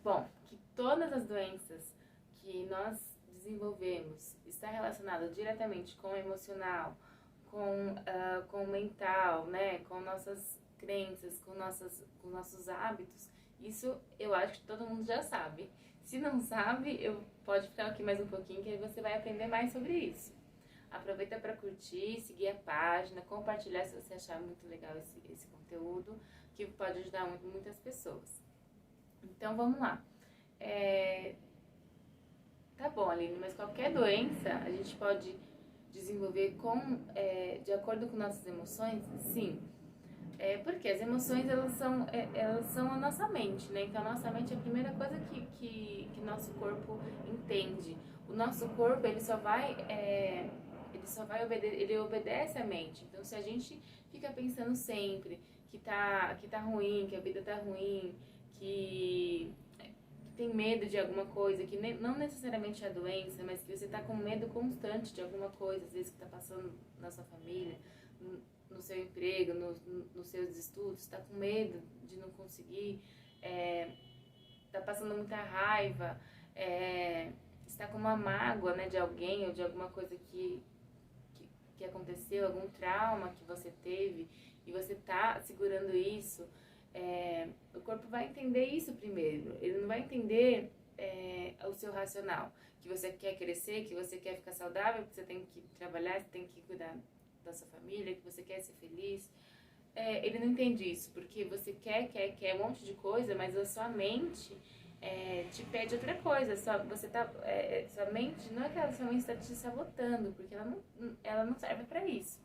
Bom, que todas as doenças que nós desenvolvemos está relacionado diretamente com o emocional, com o mental, né, com nossas crenças, com nossos hábitos, isso eu acho que todo mundo já sabe. Se não sabe, eu pode ficar aqui mais um pouquinho que aí você vai aprender mais sobre isso. Aproveita para curtir, seguir a página, compartilhar se você achar muito legal esse conteúdo, que pode ajudar muitas pessoas. Então vamos lá. Tá bom, Aline, mas qualquer doença a gente pode desenvolver de acordo com nossas emoções? Sim. Porque as emoções elas são a nossa mente, né? Então a nossa mente é a primeira coisa que nosso corpo entende. O nosso corpo ele obedece à mente. Então se a gente fica pensando sempre que tá ruim, que a vida tá ruim, que tem medo de alguma coisa, que não necessariamente é a doença, mas que você tá com medo constante de alguma coisa, às vezes que tá passando na sua família, no seu emprego, nos seus estudos, está com medo de não conseguir, está passando muita raiva, está com uma mágoa, né, de alguém ou de alguma coisa que aconteceu, algum trauma que você teve e você está segurando isso, o corpo vai entender isso primeiro. Ele não vai entender o seu racional, que você quer crescer, que você quer ficar saudável, que você tem que trabalhar, você tem que cuidar da sua família, que você quer ser feliz. Ele não entende isso, porque você quer um monte de coisa, mas a sua mente te pede outra coisa. Sua mente, não é que a sua mente está te sabotando, porque ela não serve para isso.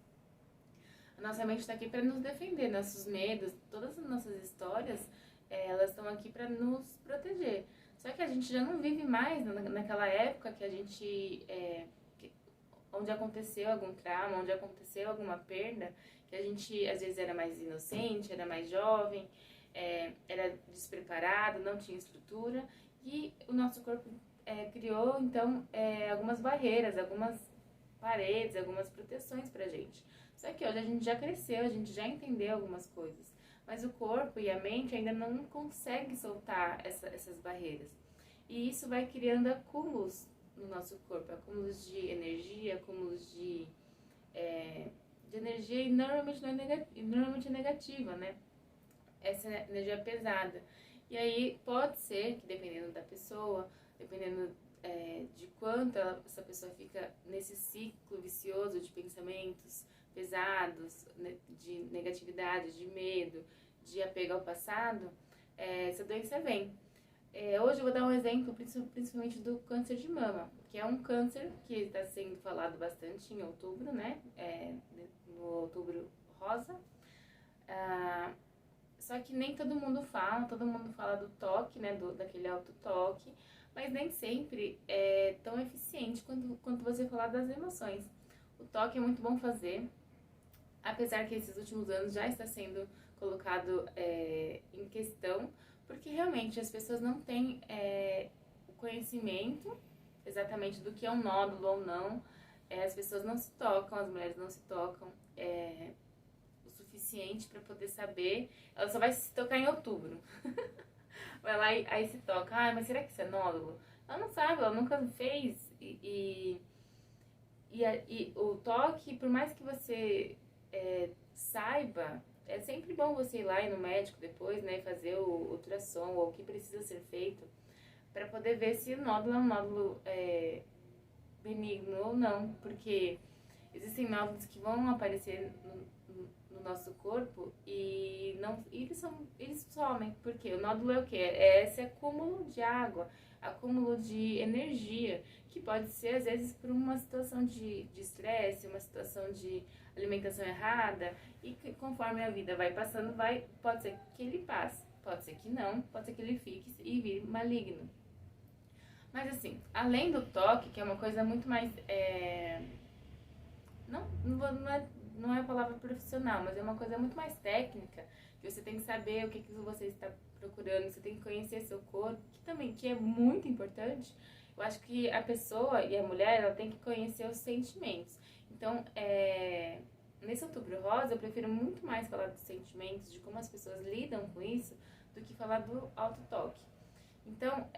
A nossa mente está aqui para nos defender, nossos medos, todas as nossas histórias, elas estão aqui para nos proteger. Só que a gente já não vive mais naquela época que a gente onde aconteceu algum trauma, onde aconteceu alguma perda, que a gente às vezes era mais inocente, era mais jovem, era despreparado, não tinha estrutura, e o nosso corpo criou então algumas barreiras, algumas paredes, algumas proteções pra gente. Só que hoje a gente já cresceu, a gente já entendeu algumas coisas, mas o corpo e a mente ainda não conseguem soltar essas barreiras. E isso vai criando acúmulos no nosso corpo, acúmulos de energia, acúmulos de energia, e normalmente normalmente é negativa, né? Essa energia pesada. E aí pode ser que, dependendo da pessoa, dependendo de quanto essa pessoa fica nesse ciclo vicioso de pensamentos pesados, né, de negatividade, de medo, de apego ao passado, essa doença vem. Hoje eu vou dar um exemplo principalmente do câncer de mama, que é um câncer que está sendo falado bastante em outubro, né? No outubro rosa. Só que nem todo mundo fala do toque, né? Daquele autotoque, mas nem sempre é tão eficiente quanto você falar das emoções. O toque é muito bom fazer, apesar que esses últimos anos já está sendo colocado em questão, porque realmente as pessoas não têm o conhecimento exatamente do que é um nódulo ou não. As pessoas não se tocam, as mulheres não se tocam o suficiente para poder saber. Ela só vai se tocar em outubro. Vai lá e aí se toca. Mas será que isso é nódulo? Ela não sabe, ela nunca fez. E o toque, por mais que você saiba, é sempre bom você ir lá e no médico depois, né, fazer o ultrassom ou o que precisa ser feito para poder ver se o nódulo é um nódulo benigno ou não, porque existem nódulos que vão aparecer no nosso corpo e eles somem, porque o nódulo é o quê? É esse acúmulo de água, acúmulo de energia, que pode ser às vezes por uma situação de estresse, uma situação de alimentação errada, e que conforme a vida vai passando, pode ser que ele passe, pode ser que não, pode ser que ele fique e vire maligno. Mas assim, além do toque, que é uma coisa muito mais não é a palavra profissional, mas é uma coisa muito mais técnica, que você tem que saber o que você está procurando, você tem que conhecer seu corpo, que é muito importante. Eu acho que a pessoa e a mulher, ela tem que conhecer os sentimentos. Então, nesse outubro rosa, eu prefiro muito mais falar dos sentimentos, de como as pessoas lidam com isso, do que falar do autotoque. Então,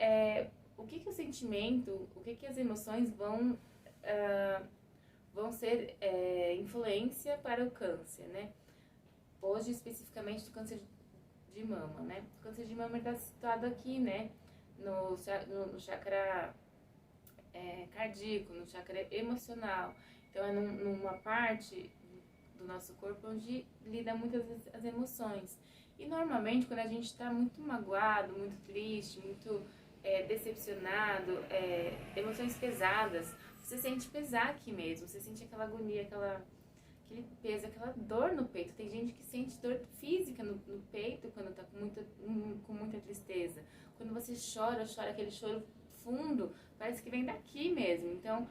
o que o sentimento, o que as emoções vão ser influência para o câncer, né? Hoje, especificamente, do câncer de mama, né? O câncer de mama está situado aqui, né? No chakra cardíaco, no chakra emocional. Então, é numa parte do nosso corpo onde lida muitas vezes as emoções. E normalmente, quando a gente está muito magoado, muito triste, muito decepcionado, emoções pesadas, você sente pesar aqui mesmo, você sente aquela agonia, aquele peso, aquela dor no peito. Tem gente que sente dor física no peito quando está com muita tristeza. Quando você chora aquele choro fundo, parece que vem daqui mesmo. Então,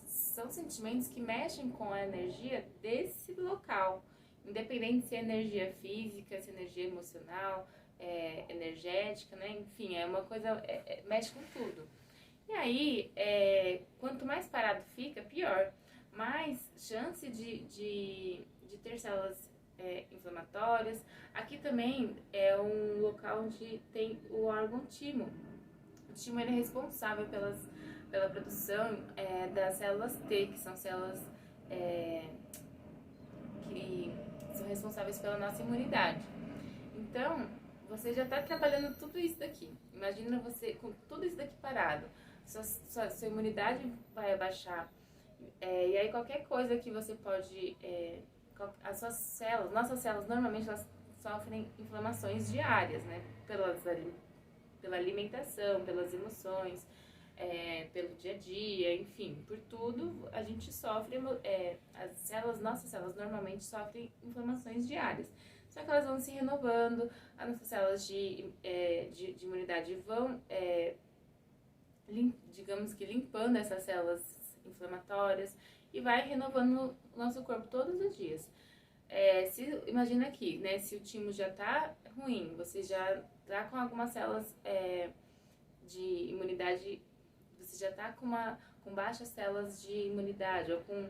são sentimentos que mexem com a energia desse local, independente se é energia física, se é energia emocional, energética, né? Enfim, é uma coisa, mexe com tudo. E aí, quanto mais parado fica, pior. Mais chance de ter células inflamatórias. Aqui também é um local onde tem o órgão timo. O timo ele é responsável pela produção das células T, que são células que são responsáveis pela nossa imunidade. Então, você já está trabalhando tudo isso daqui. Imagina você com tudo isso daqui parado. Sua imunidade vai abaixar. E aí qualquer coisa que você pode... as suas células, nossas células, normalmente elas sofrem inflamações diárias, né? Pela alimentação, pelas emoções, pelo dia a dia, enfim, por tudo a gente sofre, nossas células normalmente sofrem inflamações diárias. Só que elas vão se renovando, as nossas células de imunidade vão, digamos que limpando essas células inflamatórias e vai renovando o nosso corpo todos os dias. Imagina aqui, né, se o timo já tá ruim, você já tá com algumas células de imunidade, você já tá com baixas células de imunidade ou com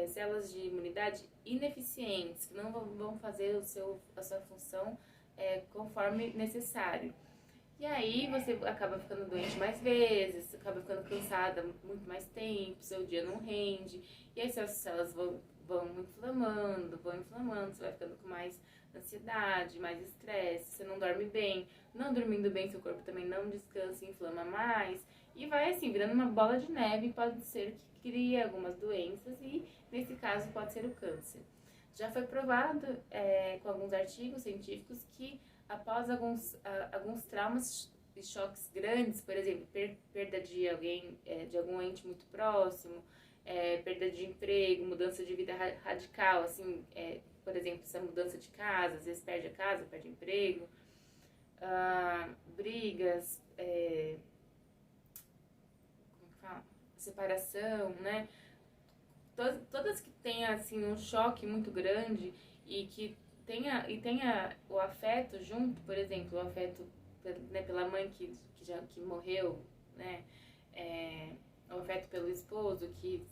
células de imunidade ineficientes, que não vão fazer a sua função conforme necessário. E aí você acaba ficando doente mais vezes, acaba ficando cansada muito mais tempo, seu dia não rende, e aí suas células vão inflamando, você vai ficando com mais ansiedade, mais estresse, você não dorme bem, não dormindo bem seu corpo também não descansa e inflama mais, e vai assim, virando uma bola de neve, pode ser que crie algumas doenças e nesse caso pode ser o câncer. Já foi provado com alguns artigos científicos que após alguns traumas e choques grandes, por exemplo, perda de alguém, de algum ente muito próximo, perda de emprego, mudança de vida radical, assim, por exemplo, essa mudança de casa, às vezes perde a casa, perde emprego, brigas, como que fala? Separação, né? Todas que têm assim um choque muito grande e que tenha o afeto junto, por exemplo, o afeto pela mãe que morreu, né? O afeto pelo esposo que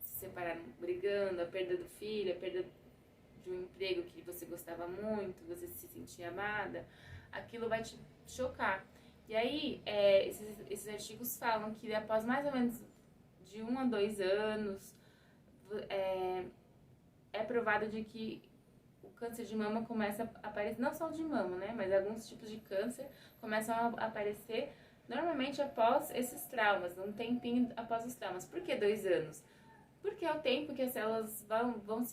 se separaram brigando, a perda do filho, a perda de um emprego que você gostava muito, você se sentia amada, aquilo vai te chocar. E aí, esses artigos falam que após mais ou menos de 1 a 2 anos, é provado de que o câncer de mama começa a aparecer, não só o de mama, né, mas alguns tipos de câncer começam a aparecer normalmente após esses traumas, um tempinho após os traumas. Por que 2 anos? Porque é o tempo que as células vão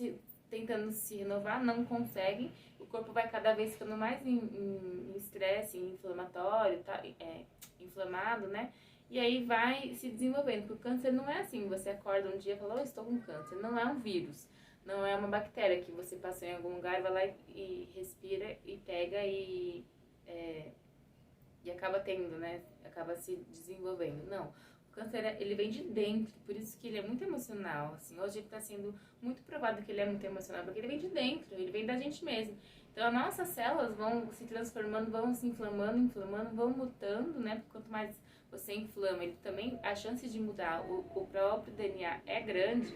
tentando se renovar, não conseguem, o corpo vai cada vez ficando mais em estresse, inflamatório, inflamado, né? E aí vai se desenvolvendo, porque o câncer não é assim, você acorda um dia e fala, estou com câncer, não é um vírus. Não é uma bactéria que você passou em algum lugar, vai lá e respira e pega e acaba tendo, né? Acaba se desenvolvendo. Não. O câncer, ele vem de dentro, por isso que ele é muito emocional. Assim, hoje ele está sendo muito provado que ele é muito emocional, porque ele vem de dentro, ele vem da gente mesmo. Então, as nossas células vão se transformando, vão se inflamando, vão mutando, né? Porque quanto mais você inflama, ele também, a chance de mudar o próprio DNA é grande,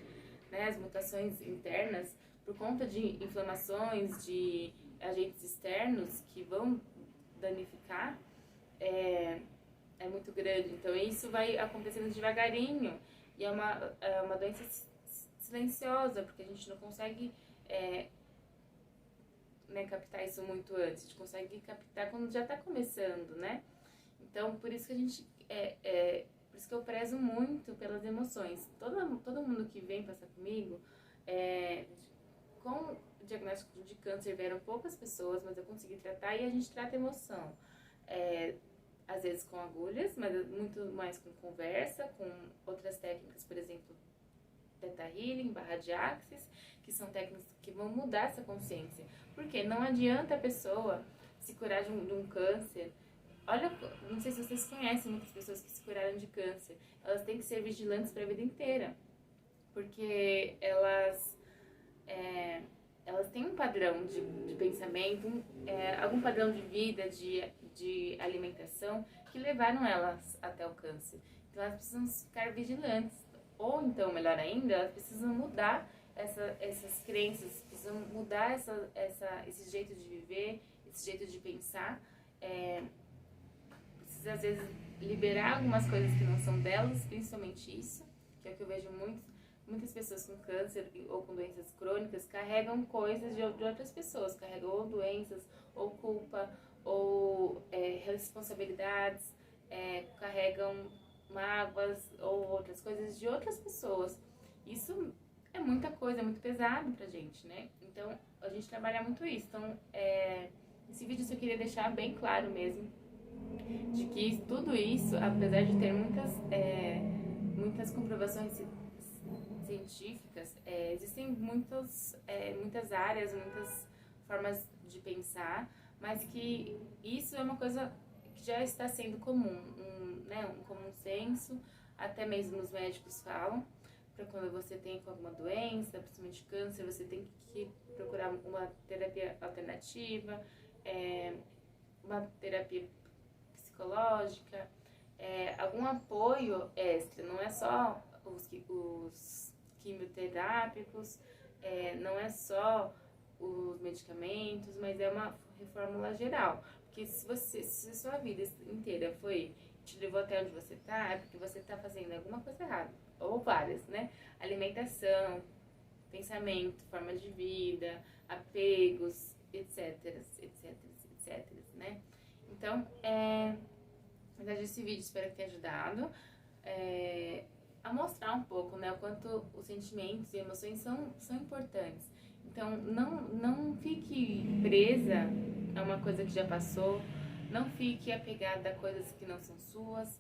né? As mutações internas, por conta de inflamações, de agentes externos que vão danificar é muito grande. Então isso vai acontecendo devagarinho e é uma doença silenciosa, porque a gente não consegue né, captar isso muito antes, a gente consegue captar quando já está começando, né? Então por isso que a gente por isso que eu prezo muito pelas emoções. Todo mundo que vem passar comigo, com o diagnóstico de câncer vieram poucas pessoas, mas eu consegui tratar e a gente trata emoção. Às vezes com agulhas, mas muito mais com conversa, com outras técnicas, por exemplo, Theta Healing, barra de Axis, que são técnicas que vão mudar essa consciência. Porque não adianta a pessoa se curar de um câncer. Olha, não sei se vocês conhecem muitas pessoas que se curaram de câncer. Elas têm que ser vigilantes para a vida inteira. Porque elas têm um padrão de pensamento, algum padrão de vida, de alimentação, que levaram elas até o câncer. Então elas precisam ficar vigilantes. Ou então, melhor ainda, elas precisam mudar essas crenças, precisam mudar esse jeito de viver, esse jeito de pensar. Precisa, às vezes, liberar algumas coisas que não são delas, principalmente isso, que é o que eu vejo muitas pessoas com câncer ou com doenças crônicas carregam coisas de outras pessoas, carregam ou doenças, ou culpa, ou responsabilidades, carregam mágoas ou outras coisas de outras pessoas. Isso é muita coisa, é muito pesado pra gente, né? Então, a gente trabalha muito isso. Então, esse vídeo eu só queria deixar bem claro mesmo, de que tudo isso, apesar de ter muitas comprovações científicas, existem muitas áreas, muitas formas de pensar, mas que isso é uma coisa que já está sendo comum, um comum senso, até mesmo os médicos falam, para quando você tem alguma doença, principalmente câncer, você tem que procurar uma terapia alternativa, uma terapia psicológica, algum apoio extra, não é só os quimioterápicos, não é só os medicamentos, mas é uma reformula geral. Porque se a sua vida inteira te levou até onde você está, é porque você está fazendo alguma coisa errada, ou várias, né? Alimentação, pensamento, forma de vida, apegos, etc, né? Então, na verdade, esse vídeo espero que tenha ajudado a mostrar um pouco, né, o quanto os sentimentos e emoções são importantes. Então, não fique presa a uma coisa que já passou, não fique apegada a coisas que não são suas.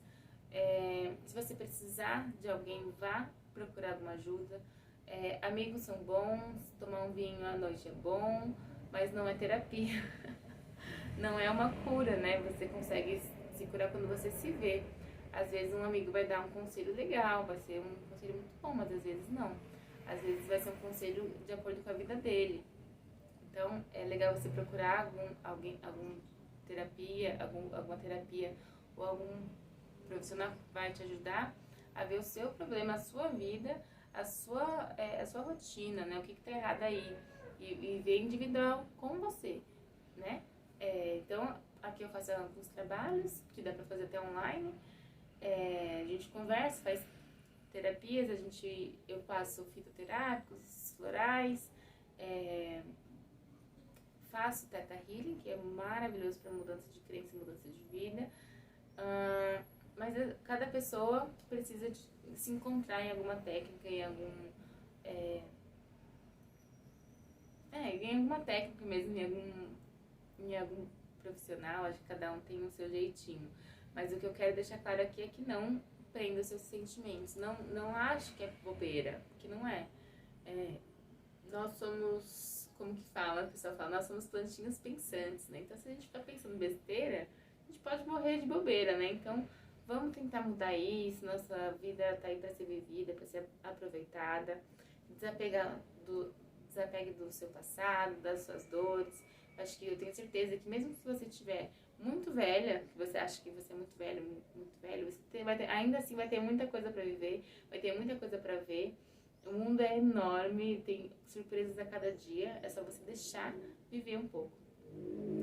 Se você precisar de alguém, vá procurar alguma ajuda. Amigos são bons, tomar um vinho à noite é bom, mas não é terapia. Não é uma cura, né? Você consegue se curar quando você se vê. Às vezes um amigo vai dar um conselho legal, vai ser um conselho muito bom, mas às vezes não. Às vezes vai ser um conselho de acordo com a vida dele. Então é legal você procurar alguma terapia ou algum profissional que vai te ajudar a ver o seu problema, a sua vida, a sua rotina, né? O que tá errado aí. E ver individual com você, né? Então, aqui eu faço alguns trabalhos que dá pra fazer até online. A gente conversa, faz terapias, eu faço fitoterápicos, florais, faço Theta Healing, que é maravilhoso para mudança de crença e mudança de vida. Mas cada pessoa precisa se encontrar em alguma técnica, em alguma técnica mesmo, em algum profissional. Acho que cada um tem o seu jeitinho. Mas o que eu quero deixar claro aqui é que não prenda seus sentimentos. Não ache que é bobeira, porque não é. Nós somos, como que fala? O pessoal fala, nós somos plantinhas pensantes, né? Então, se a gente ficar pensando besteira, a gente pode morrer de bobeira, né? Então, vamos tentar mudar isso. Nossa vida tá aí para ser vivida, para ser aproveitada. Desapegue do seu passado, das suas dores. Acho que eu tenho certeza que mesmo que você estiver muito velha, que você acha que você é muito velho, você ainda assim vai ter muita coisa para viver, vai ter muita coisa para ver. O mundo é enorme, tem surpresas a cada dia, é só você deixar viver um pouco.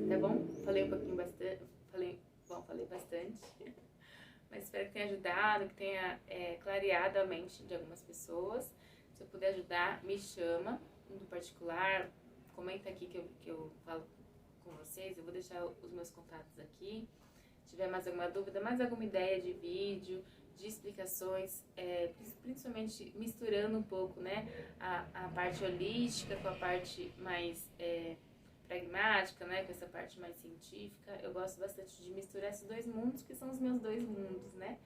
Tá bom? Falei um pouquinho bastante, falei bastante, mas espero que tenha ajudado, que tenha clareado a mente de algumas pessoas. Se eu puder ajudar, me chama no particular, comenta aqui que eu falo com vocês. Eu vou deixar os meus contatos aqui. Se tiver mais alguma dúvida, mais alguma ideia de vídeo, de explicações, principalmente misturando um pouco, né, a parte holística com a parte mais pragmática, né, com essa parte mais científica. Eu gosto bastante de misturar esses dois mundos, que são os meus dois mundos, né?